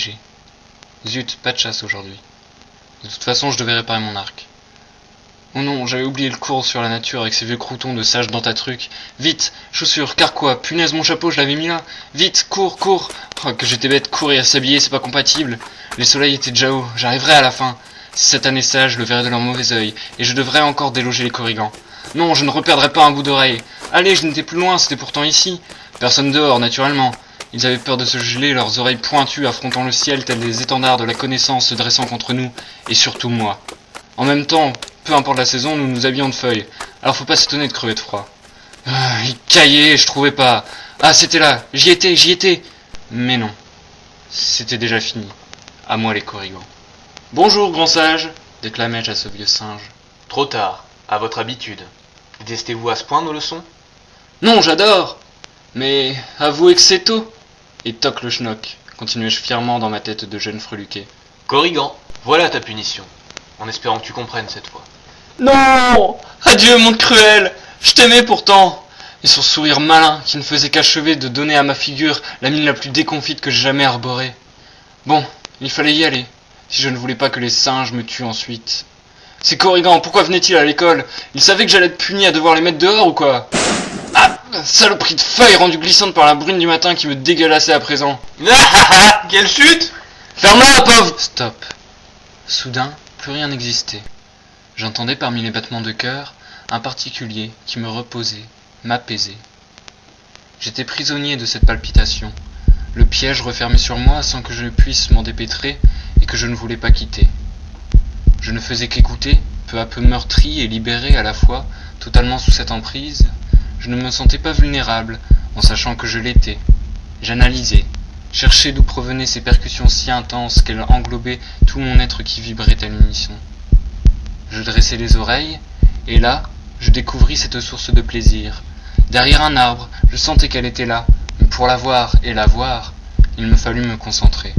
léger. Zut, pas de chasse aujourd'hui. De toute façon, je devais réparer mon arc. Oh non, j'avais oublié le cours sur la nature avec ces vieux croutons de sage dans ta truc. Vite, chaussures, carquois, punaise mon chapeau, je l'avais mis là. Vite, cours, cours. Oh, que j'étais bête, courir et s'habiller, c'est pas compatible. Les soleils étaient déjà hauts, j'arriverai à la fin. Si cette année ça, je le verrai de leur mauvais œil, et je devrais encore déloger les corrigans. Non, je ne reperdrai pas un bout d'oreille. Allez, je n'étais plus loin, c'était pourtant ici. Personne dehors, naturellement. Ils avaient peur de se geler, leurs oreilles pointues affrontant le ciel tels des étendards de la connaissance se dressant contre nous, et surtout moi. En même temps, peu importe la saison, nous nous habillions de feuilles, alors faut pas s'étonner de crever de froid. Il caillait, je trouvais pas. Ah, c'était là, j'y étais. Mais non, c'était déjà fini. À moi les corrigans. Bonjour, grand sage, déclamai-je à ce vieux singe. Trop tard, à votre habitude. Détestez-vous à ce point nos leçons ? Non, j'adore. Mais avouez que c'est tôt. Et toc le schnock, continuai-je fièrement dans ma tête de jeune freluquet. Corrigan, voilà ta punition, en espérant que tu comprennes cette fois. Non. Adieu, monde cruel. Je t'aimais pourtant. Et son sourire malin qui ne faisait qu'achever de donner à ma figure la mine la plus déconfite que j'ai jamais arborée. Bon, il fallait y aller, si je ne voulais pas que les singes me tuent ensuite. Ces corrigans, pourquoi venaient-ils à l'école? Ils savaient que j'allais être puni à devoir les mettre dehors ou quoi? Ah, saloperie de feuilles rendue glissante par la brune du matin qui me dégueulassait à présent. Quelle chute! Ferme-la, pauvre! Stop. Soudain, plus rien n'existait. J'entendais parmi les battements de cœur un particulier qui me reposait, m'apaisait. J'étais prisonnier de cette palpitation, le piège refermé sur moi sans que je puisse m'en dépêtrer et que je ne voulais pas quitter. Je ne faisais qu'écouter, peu à peu meurtri et libéré à la fois, totalement sous cette emprise. Je ne me sentais pas vulnérable, en sachant que je l'étais. J'analysais, cherchais d'où provenaient ces percussions si intenses qu'elles englobaient tout mon être qui vibrait à l'unisson. Je dressai les oreilles, et là, je découvris cette source de plaisir. Derrière un arbre, je sentais qu'elle était là, mais pour la voir et la voir, il me fallut me concentrer.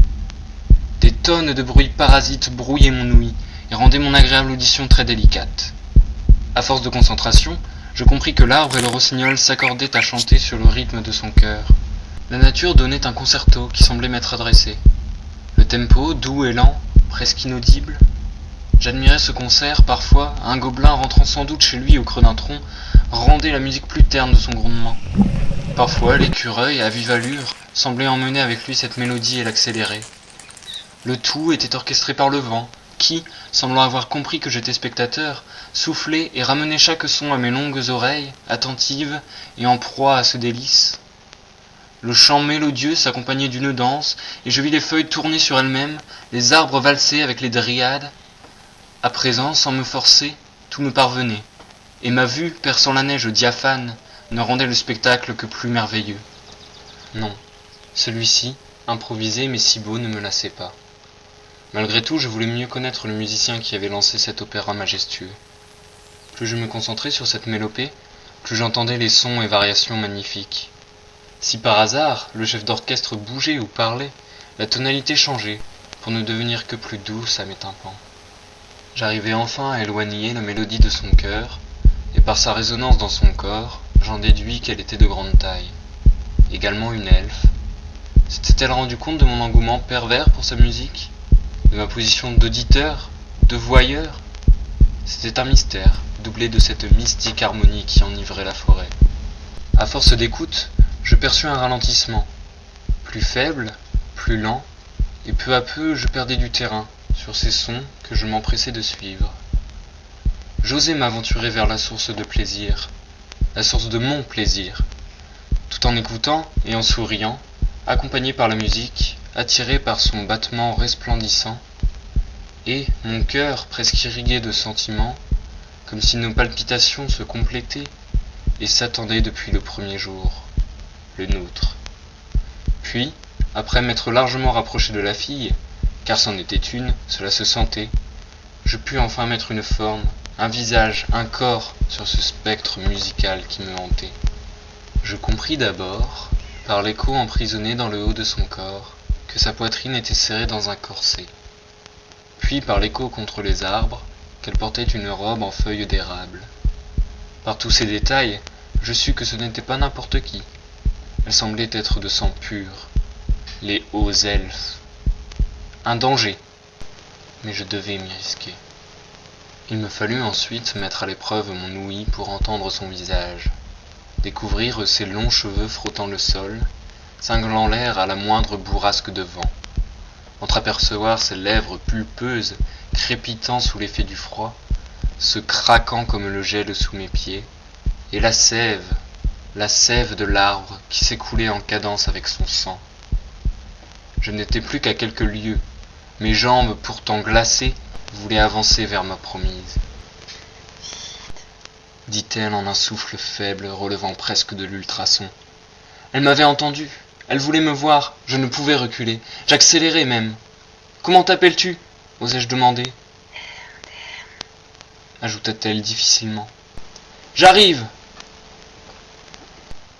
Des tonnes de bruits parasites brouillaient mon ouïe et rendaient mon agréable audition très délicate. À force de concentration, je compris que l'arbre et le rossignol s'accordaient à chanter sur le rythme de son cœur. La nature donnait un concerto qui semblait m'être adressé. Le tempo, doux et lent, presque inaudible. J'admirais ce concert, parfois, un gobelin rentrant sans doute chez lui au creux d'un tronc, rendait la musique plus terne de son grondement. Parfois, l'écureuil, à vive allure, semblait emmener avec lui cette mélodie et l'accélérer. Le tout était orchestré par le vent, qui, semblant avoir compris que j'étais spectateur, soufflait et ramenait chaque son à mes longues oreilles, attentives et en proie à ce délice. Le chant mélodieux s'accompagnait d'une danse, et je vis les feuilles tourner sur elles-mêmes, les arbres valser avec les dryades. À présent, sans me forcer, tout me parvenait, et ma vue, perçant la neige diaphane, ne rendait le spectacle que plus merveilleux. Non, celui-ci, improvisé mais si beau, ne me lassait pas. Malgré tout, je voulais mieux connaître le musicien qui avait lancé cet opéra majestueux. Plus je me concentrais sur cette mélopée, plus j'entendais les sons et variations magnifiques. Si par hasard, le chef d'orchestre bougeait ou parlait, la tonalité changeait, pour ne devenir que plus douce à mes tympans. J'arrivais enfin à éloigner la mélodie de son cœur, et par sa résonance dans son corps, j'en déduis qu'elle était de grande taille. Également une elfe. S'était-elle rendu compte de mon engouement pervers pour sa musique? De ma position d'auditeur, de voyeur? C'était un mystère, doublé de cette mystique harmonie qui enivrait la forêt. À force d'écoute, je perçus un ralentissement, plus faible, plus lent, et peu à peu je perdais du terrain sur ces sons que je m'empressais de suivre. J'osais m'aventurer vers la source de plaisir, la source de mon plaisir, tout en écoutant et en souriant, accompagné par la musique, attiré par son battement resplendissant, et, mon cœur presque irrigué de sentiments, comme si nos palpitations se complétaient et s'attendaient depuis le premier jour, le nôtre. Puis, après m'être largement rapproché de la fille, car c'en était une, cela se sentait, je pus enfin mettre une forme, un visage, un corps sur ce spectre musical qui me hantait. Je compris d'abord, par l'écho emprisonné dans le haut de son corps, que sa poitrine était serrée dans un corset. Puis par l'écho contre les arbres, qu'elle portait une robe en feuilles d'érable. Par tous ces détails, je sus que ce n'était pas n'importe qui. Elle semblait être de sang pur, les hauts elfes. un danger. Mais je devais m'y risquer. Il me fallut ensuite mettre à l'épreuve mon ouïe pour entendre son visage, découvrir ses longs cheveux frottant le sol, cinglant l'air à la moindre bourrasque de vent, entreapercevoir ses lèvres pulpeuses crépitant sous l'effet du froid, se craquant comme le gel sous mes pieds, et la sève de l'arbre qui s'écoulait en cadence avec son sang. Je n'étais plus qu'à quelques lieues, mes jambes pourtant glacées voulaient avancer vers ma promise. Dit-elle en un souffle faible relevant presque de l'ultrason. Elle m'avait entendu, elle voulait me voir, je ne pouvais reculer, j'accélérais même. Comment t'appelles-tu osai-je demander. Ajouta-t-elle difficilement. J'arrive.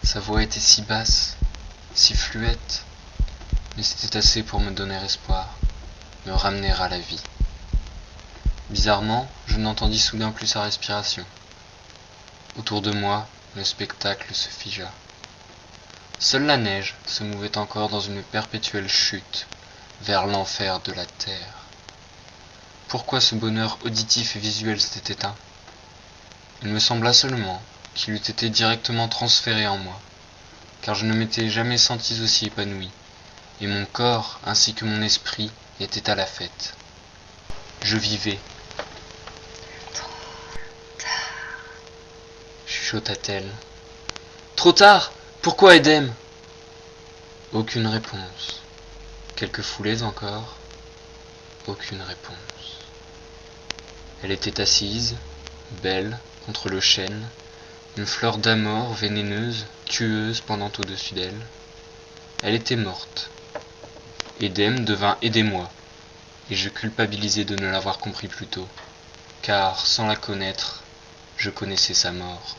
Sa voix était si basse, si fluette, mais c'était assez pour me donner espoir, me ramener à la vie. Bizarrement, je n'entendis soudain plus sa respiration. Autour de moi, le spectacle se figea. Seule la neige se mouvait encore dans une perpétuelle chute vers l'enfer de la terre. Pourquoi ce bonheur auditif et visuel s'était éteint? Il me sembla seulement qu'il eût été directement transféré en moi, car je ne m'étais jamais senti aussi épanoui, et mon corps ainsi que mon esprit étaient à la fête. Je vivais. Chuchota-t-elle. Trop tard. Pourquoi Edem? Aucune réponse. Quelques foulées encore. Aucune réponse. Elle était assise, belle, contre le chêne, une fleur d'amore vénéneuse, tueuse pendant au-dessus d'elle. Elle était morte. Edem devint aidez-moi, et je culpabilisais de ne l'avoir compris plus tôt, car, sans la connaître, je connaissais sa mort.